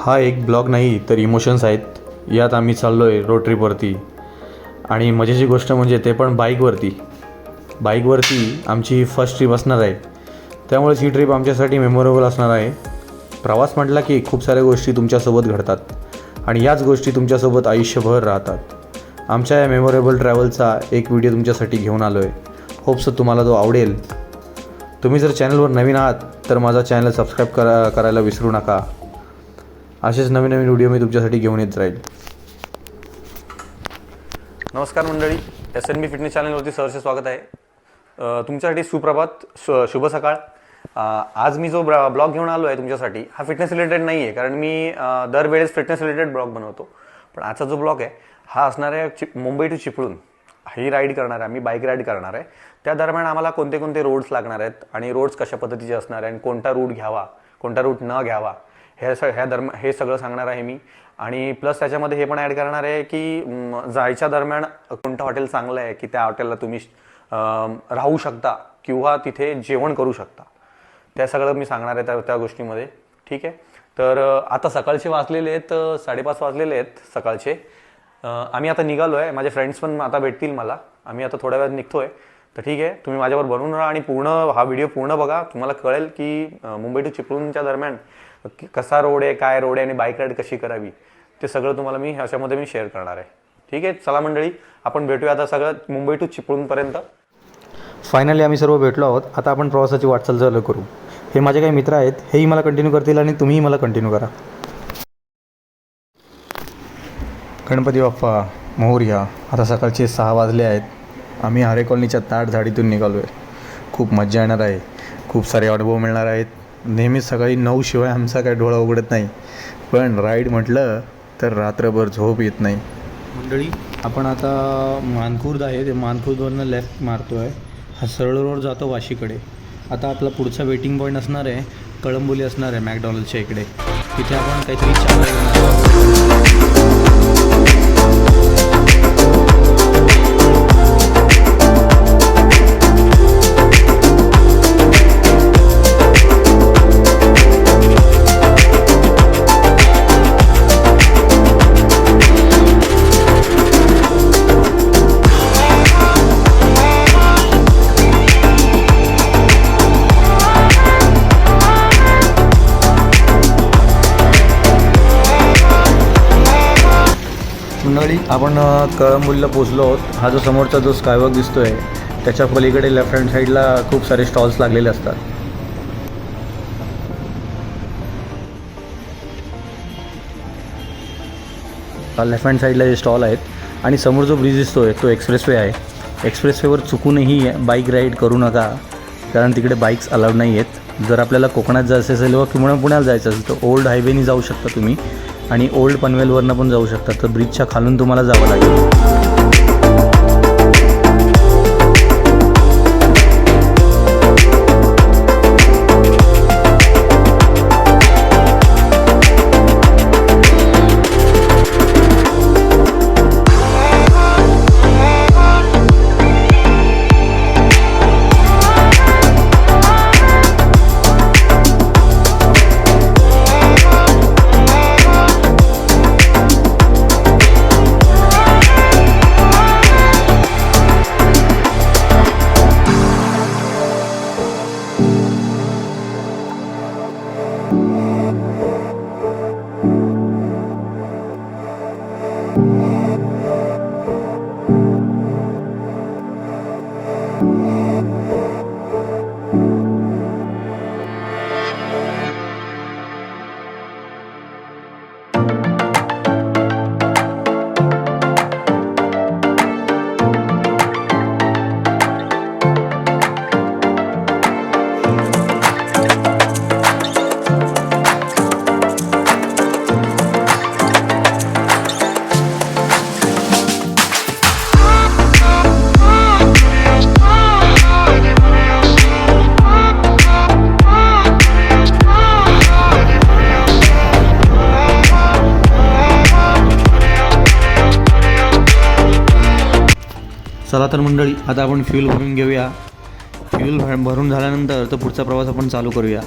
हा एक ब्लॉग नाही तर इमोशन्स आहेत. यात आम्ही चाललो आहे रोड ट्रिपवरती आणि मजेची गोष्ट म्हणजे ते पण बाईकवरती आमची ही फर्स्ट ट्रिप असणार आहे. त्यामुळेच ही ट्रिप आमच्यासाठी मेमोरेबल असणार आहे. प्रवास म्हटला की खूप साऱ्या गोष्टी तुमच्यासोबत घडतात आणि याच गोष्टी तुमच्यासोबत आयुष्यभर राहतात. आमच्या या मेमोरेबल ट्रॅव्हलचा एक व्हिडिओ तुमच्यासाठी घेऊन आलो आहे. होप्स तुम्हाला तो आवडेल. तुम्ही जर चॅनलवर नवीन आहात तर माझा चॅनल सबस्क्राईब करायला विसरू नका. असेच नवीन व्हिडिओ मी तुमच्यासाठी घेऊन येत राहील. नमस्कार मंडळी, SNB फिटनेस चॅनलवरती सहर्ष स्वागत आहे. तुमच्यासाठी सुप्रभात, शुभ सकाळ. आज मी जो ब्लॉग घेऊन आलो आहे तुमच्यासाठी हा फिटनेस रिलेटेड नाही आहे, कारण मी दरवेळेस फिटनेस रिलेटेड ब्लॉग बनवतो. पण आजचा जो ब्लॉग आहे हा असणार आहे मुंबई टू चिपळूण ही राईड करणार आहे. आम्ही बाईक राईड करणार आहे. त्या दरम्यान आम्हाला कोणते कोणते रोड्स लागणार आहेत आणि रोड्स कशा पद्धतीचे असणार आहे आणि कोणता रूट घ्यावा, कोणता रूट न घ्यावा हे सगळं सांगणार आहे मी. आणि प्लस त्याच्यामध्ये हे पण ॲड करणार आहे की जायच्या दरम्यान कोणतं हॉटेल चांगलं आहे की त्या हॉटेलला तुम्ही राहू शकता किंवा तिथे जेवण करू शकता. त्या सगळं मी सांगणार आहे त्या गोष्टीमध्ये. ठीक आहे. तर आता सकाळचे वाजलेले आहेत 5:30 वाजलेले आहेत सकाळचे. आम्ही आता निघालो आहे. माझे फ्रेंड्स पण आता भेटतील मला. आम्ही आता थोड्या वेळात निघतो आहे. तर ठीक आहे, तुम्ही माझ्यावर बनवून राहा आणि हा व्हिडिओ पूर्ण बघा. तुम्हाला कळेल की मुंबई टू चिपळूणच्या दरम्यान कसा रोड आहे, काय रोड आहे आणि बाईक राईड कशी करावी ते सगळं तुम्हाला मी ह्याच्यामध्ये मी शेअर करणार आहे. ठीक आहे, चला मंडळी, आपण भेटूया आता सगळं मुंबई टू चिपळूणपर्यंत. फायनली आम्ही सर्व भेटलो आहोत. आता आपण प्रवासाची वाटचाल चालू करू. हे माझे काही मित्र आहेत, हेही मला कंटिन्यू करतील आणि तुम्हीही मला कंटिन्यू करा. गणपती बाप्पा मोरया. आता सकाळचे 6 वाजले आहेत. आम्ही हारे कॉलनीच्या ताट झाडीतून निघालो आहे. खूप मजा येणार आहे, खूप सारे अनुभव मिळणार आहेत. नेहमीच सकाळी 9 शिवाय आमचा काय डोळा उघडत नाही, पण राईड म्हटलं तर रात्रभर झोप येत नाही. मंडळी, आपण आता मानखुर्द आहे, ते मानखुर्दवरनं लेफ्ट मारतो आहे. हा सरळ रोड जातो वाशीकडे. आता आपला पुढचा वेटिंग पॉईंट असणार आहे कळंबोली असणार आहे मॅकडॉनल्डच्या इकडे. तिथे आपण काहीतरी मंडळी, आपण कळंबोलीला पोचलो आहोत. हा जो समोरचा जो स्कायवॉक दिसतो आहे त्याच्या पलीकडे लेफ्ट हँड साईडला खूप सारे स्टॉल्स लागलेले असतात. लेफ्ट हँड साईडला जे स्टॉल आहेत आणि समोर जो ब्रिज दिसतो आहे तो एक्सप्रेसवे आहे. एक्सप्रेसवेवर चुकूनही बाईक राईड करू नका, कारण तिकडे बाईक्स अलाउड नाही आहेत. जर आपल्याला कोकणात जायचं असेल किंवा पुण्याला जायचं असेल तर ओल्ड हायवेनी जाऊ शकता तुम्ही आणि ओल्ड पनवेलवरनं पण जाऊ शकता. तर ब्रिजच्या खालून तुम्हाला जावं लागेल. चला तर मंडळी, आता आपण फ्यूल भरून घेऊया. फ्यूल भरून झाल्यानंतर तर पुढचा प्रवास आपण चालू करूया.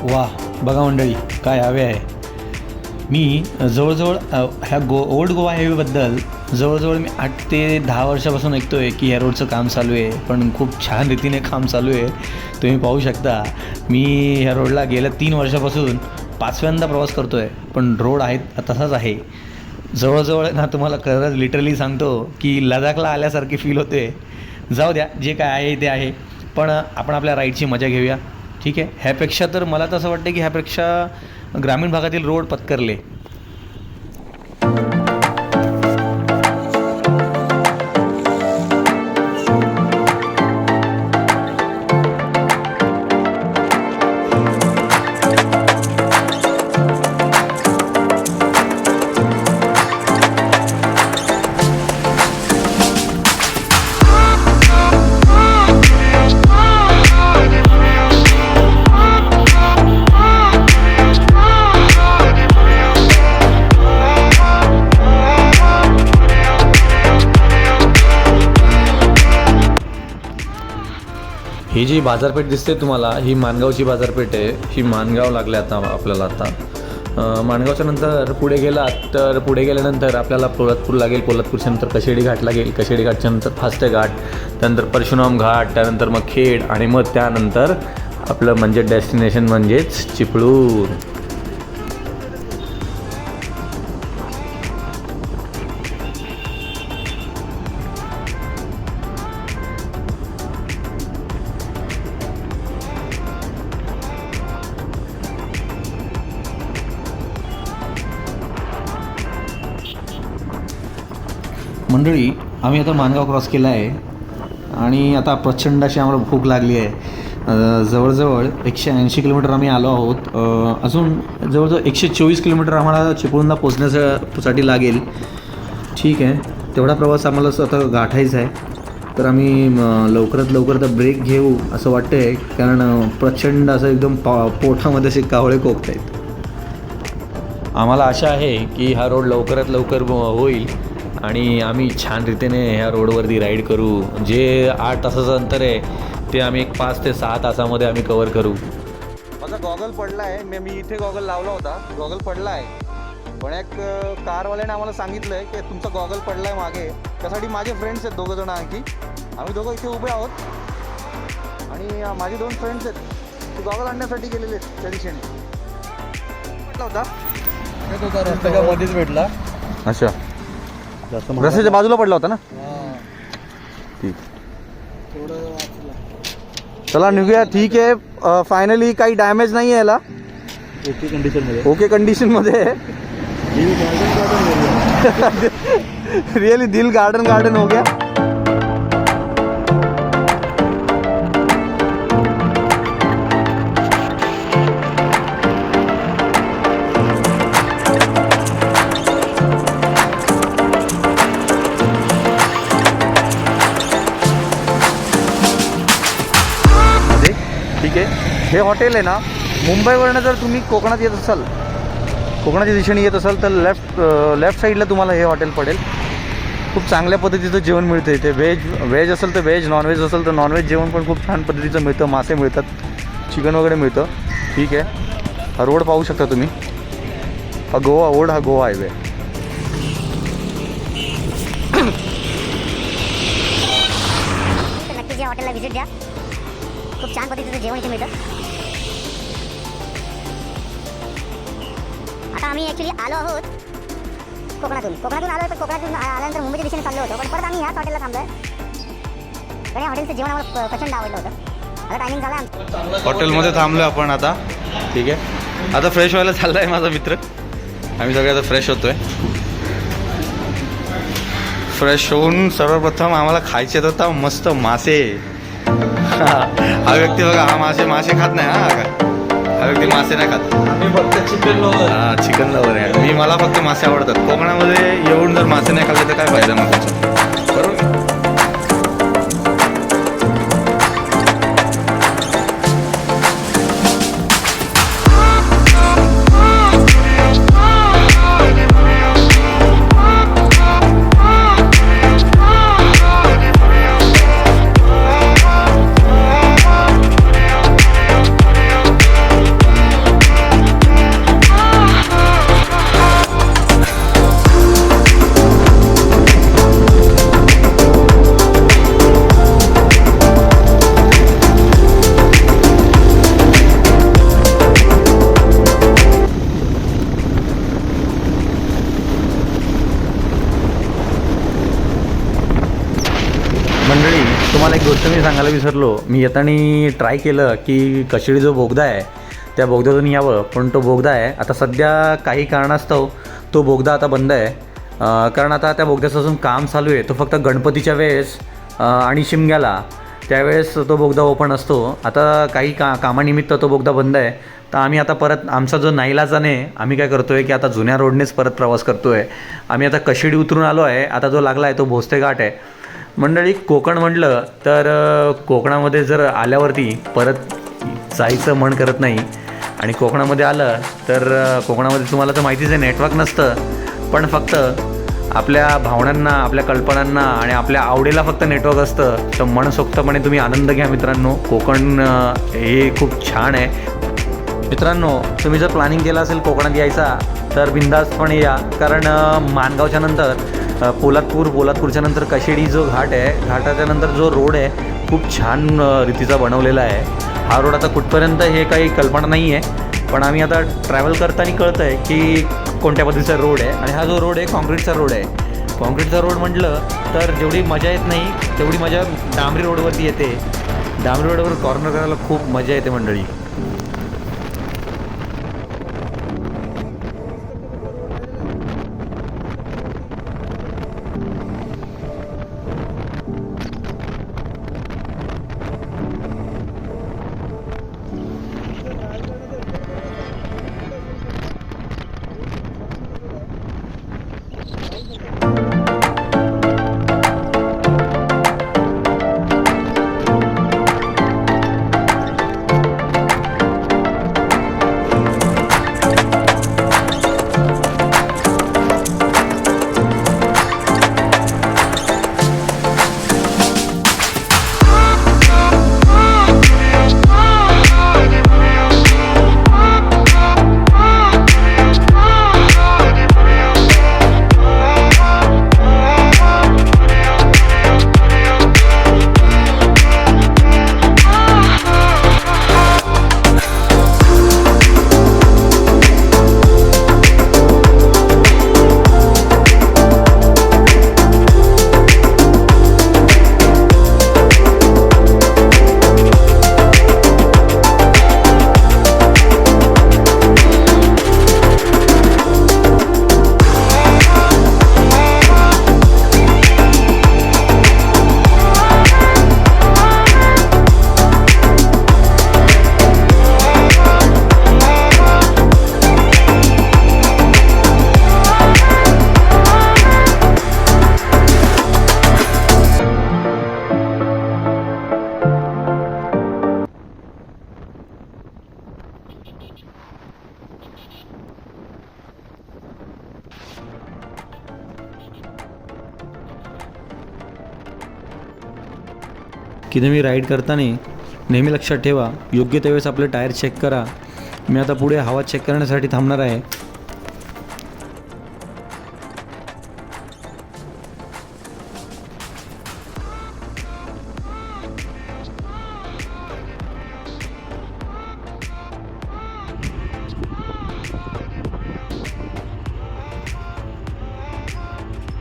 वा बघा मंडळी काय हवे आहे. मी जवळजवळ ह्या ओल्ड गोवा हायवेबद्दल जवळजवळ मी 8 ते 10 वर्षापासून ऐकतो आहे की ह्या रोडचं काम चालू आहे, पण खूप छान रीतीने काम चालू आहे. तुम्ही पाहू शकता मी ह्या रोडला गेल्या 3 वर्षापासून 5व्यांदा प्रवास करतो आहे, पण रोड आहे तसाच आहे. जवळजवळ ना तुम्हाला खरंच लिटरली सांगतो की लडाखला आल्यासारखी फील होते. जाऊ द्या जे काय आहे ते आहे, पण आपण आपल्या राईडची मजा घेऊया. ठीक आहे. ह्यापेक्षा तर मला तर असं वाटतं की ह्यापेक्षा ग्रामीण भागातील रोड पत्करले. ही जी बाजारपेठ दिसते तुम्हाला, ही माणगावची बाजारपेठ आहे. ही माणगाव लागले आता आपल्याला. आता माणगावच्या नंतर पुढे गेलात तर पुढे गेल्यानंतर आपल्याला पोलादपूर लागेल. पोलादपूरच्या नंतर कशेडी घाट लागेल. कशेडी घाटच्या नंतर फास्टे घाट, त्यानंतर परशुराम घाट, त्यानंतर मग खेड आणि मग त्यानंतर आपलं म्हणजे डेस्टिनेशन म्हणजेच चिपळूण. मंडळी आम्ही आता माणगाव क्रॉस केला आहे आणि आता प्रचंड अशी आम्हाला भूक लागली आहे. जवळजवळ 180 किलोमीटर आम्ही आलो आहोत. अजून जवळजवळ 124 किलोमीटर आम्हाला चिपळूणला पोचण्यासाठी लागेल. ठीक आहे. तेवढा प्रवास आम्हाला आता गाठायचा आहे. तर आम्ही लवकरात लवकर तर ब्रेक घेऊ असं वाटतं आहे, कारण प्रचंड असं एकदम पोटामध्ये असे कावळे कोकत आहेत. आम्हाला आशा आहे की हा रोड लवकरात लवकर होईल आणि आम्ही छान रीतीने ह्या रोडवरती राईड करू. जे 8 तासाचं अंतर आहे ते आम्ही 5 ते 6 तासामध्ये आम्ही कवर करू. माझा गॉगल पडला आहे. मी इथे गॉगल लावला होता, गॉगल पडला आहे. पण एक कारवाल्याने आम्हाला सांगितलं आहे की तुमचा गॉगल पडला आहे मागे. त्यासाठी माझे फ्रेंड्स आहेत 2 जण आणखी. आम्ही दोघं इथे उभे आहोत आणि माझे 2 फ्रेंड्स आहेत ते गॉगल आणण्यासाठी गेलेले आहेत त्या दिशेने. पडला होता रस्त्याच्या मध्येच भेटला. अच्छा, रस्त्याच्या बाजूला पडला होता ना. ठीक, चला निघूया. ठीक आहे. फायनली काही डॅमेज नाही आहे याला. ओके कंडिशनमध्ये. ओके कंडिशनमध्ये आहे. रियली दिल गार्डन हो गया. ठीक आहे. हे हॉटेल आहे ना, मुंबईवरनं जर तुम्ही कोकणात येत असाल, कोकणाच्या दिशेने येत असाल तर लेफ्ट साईडला तुम्हाला हे हॉटेल पडेल. खूप चांगल्या पद्धतीचं जेवण मिळतं इथे. व्हेज असेल तर व्हेज, नॉनव्हेज असेल तर नॉनव्हेज जेवण पण खूप छान पद्धतीचं मिळतं. मासे मिळतात, चिकन वगैरे मिळतं. ठीक आहे. हा रोड पाहू शकता तुम्ही. हा गोवा हायवे. नक्कीच या हॉटेलला व्हिजिट द्या. खूप छान पद्धतीचं जेवण इथे मिळतं. आता आम्ही ॲक्च्युली आलो आहोत कोकणातून आलो आहे. पण कोकणातून आल्यानंतर मुंबईच्या दिशेने चाललो होतो, पण परत आम्ही ह्याच हॉटेलला थांबलो आहे. कारण या हॉटेलचं जेवण आम्हाला प्रचंड आवडलं होतं. आता टायमिंग झाला आमचं. हॉटेलमध्ये थांबलो आपण आता. ठीक आहे. आता फ्रेश व्हायला चालला आहे माझा मित्र. आम्ही सगळे आता फ्रेश होतो आहे. फ्रेश होऊन सर्वप्रथम आम्हाला खायचे होता मस्त मासे. हा व्यक्ती बघा, हा मासे खात नाही. हा व्यक्ती मासे नाही खात. आम्ही फक्त चिकन लवर. हा चिकन लवर आहे. मला फक्त मासे आवडतात. कोकणामध्ये येऊन जर मासे नाही खाल्ले तर काय फायदा मग तुमचा, बरोबर. मंडळी, तुम्हाला एक गोष्ट मी सांगायला विसरलो. मी येताना ट्राय केलं की कशिडी जो बोगदा आहे त्या बोगद्यातून यावं, पण तो बोगदा आहे आता सध्या काही कारणास्तव तो बोगदा आता बंद आहे. कारण आता त्या बोगद्याचं अजून काम चालू आहे. तो फक्त गणपतीच्या वेळेस आणि शिमग्याला त्यावेळेस तो बोगदा ओपन असतो. आता काही कामानिमित्त तो बोगदा बंद आहे. तर आम्ही आता परत आमचा जो नाईलाजाने आम्ही काय करतो आहे की आता जुन्या रोडनेच परत प्रवास करतो आहे. आम्ही आता कशिडी उतरून आलो आहे. आता जो लागला आहे तो भोसते घाट आहे. मंडळी, कोकण म्हटलं तर कोकणामध्ये जर आल्यावरती परत जायचं मन करत नाही. आणि कोकणामध्ये आलं तर कोकणामध्ये तुम्हाला तर माहितीच आहे नेटवर्क नसतं, पण फक्त आपल्या भावनांना, आपल्या कल्पनांना आणि आपल्या आवडीला फक्त नेटवर्क असतं. तर मनसोक्तपणे तुम्ही आनंद घ्या मित्रांनो. कोकण हे खूप छान आहे. मित्रांनो, तुम्ही जर प्लॅनिंग केलं असेल कोकणात यायचा तर बिनधास्तपणे या. कारण माणगावच्या नंतर पोलादपूरच्या नंतर कशिडी जो घाट आहे, घाटाच्या नंतर जो रोड आहे खूप छान रीतीचा बनवलेला आहे. हा रोड आता कुठपर्यंत हे काही कल्पना नाही आहे, पण आम्ही आता ट्रॅव्हल करताना कळतं आहे की कोणत्या पद्धतीचा रोड आहे. आणि हा जो रोड आहे कॉन्क्रीटचा रोड आहे. कॉन्क्रीटचा रोड म्हटलं तर जेवढी मजा येत नाही तेवढी मजा डांबरी रोडवरती येते. डांबरी रोडवर कॉर्नर करायला खूप मजा येते मंडळी. की तुम्ही राईड करताना नेहमी लक्षात ठेवा, योग्य त्यावेळेस आपले टायर चेक करा. मी आता पुढे हवा चेक करण्यासाठी थांबणार आहे.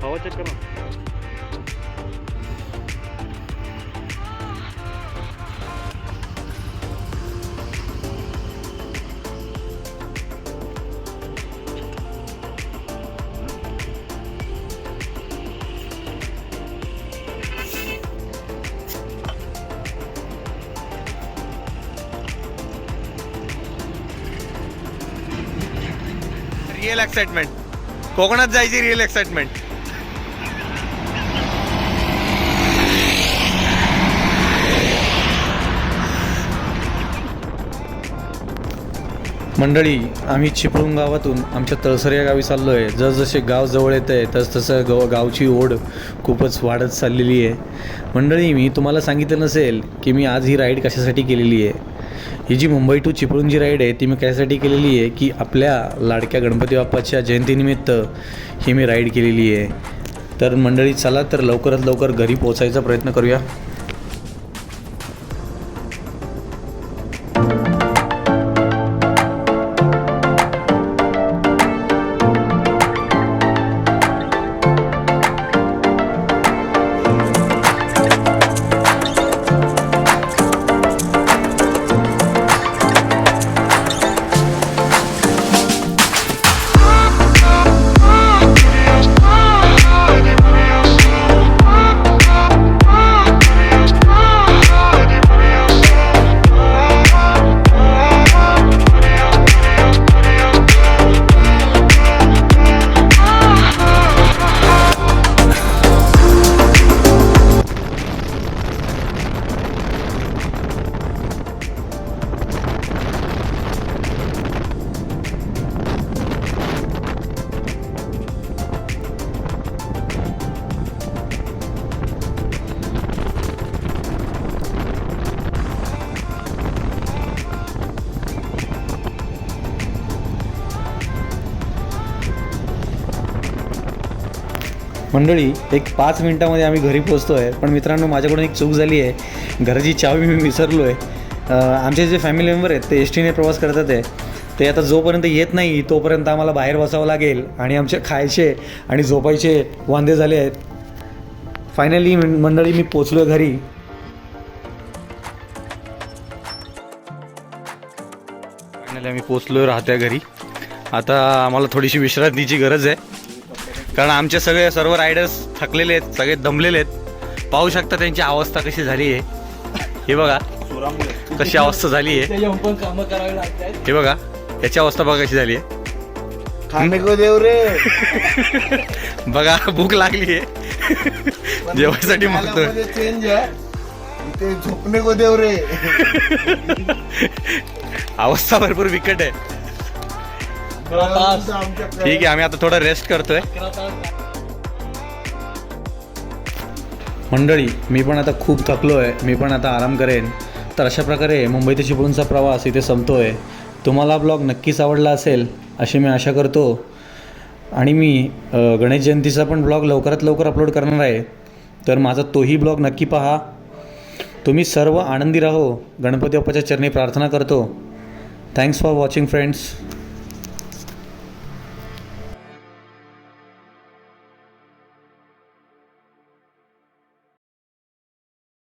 हवा चेक करा. रिअल एक्साइटमेंट, कोकणात जायची रिअल एक्साइटमेंट. मंडळी, आम्ही चिपळूण गावातून आमच्या तळसर या गावी चाललो आहे. जसजसे गाव जवळ येतं आहे तसतसं गावची ओढ खूपच वाढत चाललेली आहे. मंडळी, मी तुम्हाला सांगितलं नसेल की मी आज ही राईड कशासाठी केलेली आहे. ही जी मुंबई टू चिपळूण जी राईड आहे ती मी कशासाठी केलेली आहे की आपल्या लाडक्या गणपती बाप्पाच्या जयंतीनिमित्त ही मी राईड केलेली आहे. तर मंडळी, चला तर लवकरात लवकर घरी पोचायचा प्रयत्न करूया. मंडळी, एक 5 मिनटामध्ये आम्ही घरी पोचतो आहे. पण मित्रांनो, माझ्याकडून एक चूक झाली आहे. घराची चावी मी विसरलो आहे. आमचे जे फॅमिली मेंबर आहेत ते एस टीने प्रवास करतात आहे. ते आता जोपर्यंत येत नाही तोपर्यंत आम्हाला बाहेर बसावं लागेल आणि आमचे खायचे आणि झोपायचे वांदे झाले आहेत. फायनली मंडळी मी पोचलो आहे घरी. फायनली आम्ही पोचलो राहत्या घरी. आता आम्हाला थोडीशी विश्रांतीची गरज आहे, कारण आमचे सर्व रायडर्स थकलेले आहेत, सगळे दमलेले आहेत. पाहू शकता त्यांची अवस्था कशी झाली आहे. हे बघा कशी अवस्था झाली आहे. हे बघा याची अवस्था बघा कशी झाली आहे. खाने को देव रे. बघा भूक लागली आहे, जेवायसाठी मागतोय. चेंज ते झोपणे को देव रे. अवस्था भरपूर विकट आहे. ठीक आहे, आम्ही आता थोडा रेस्ट करतोय. मंडळी, मी पण आता खूप थकलो आहे. मी पण आता आराम करेन. तर अशा प्रकारे मुंबई ते चिपळूणचा प्रवास इथे संपतोय. तुम्हाला ब्लॉग नक्कीच आवडला असेल अशी मी आशा करतो. आणि मी गणेश जयंतीचा पण ब्लॉग लवकरात लवकर अपलोड करणार आहे. तर माझा तोही ब्लॉग नक्की पहा. तुम्ही सर्व आनंदी राहो, गणपती बाप्पाच्या चरणी प्रार्थना करतो. Thanks for watching friends.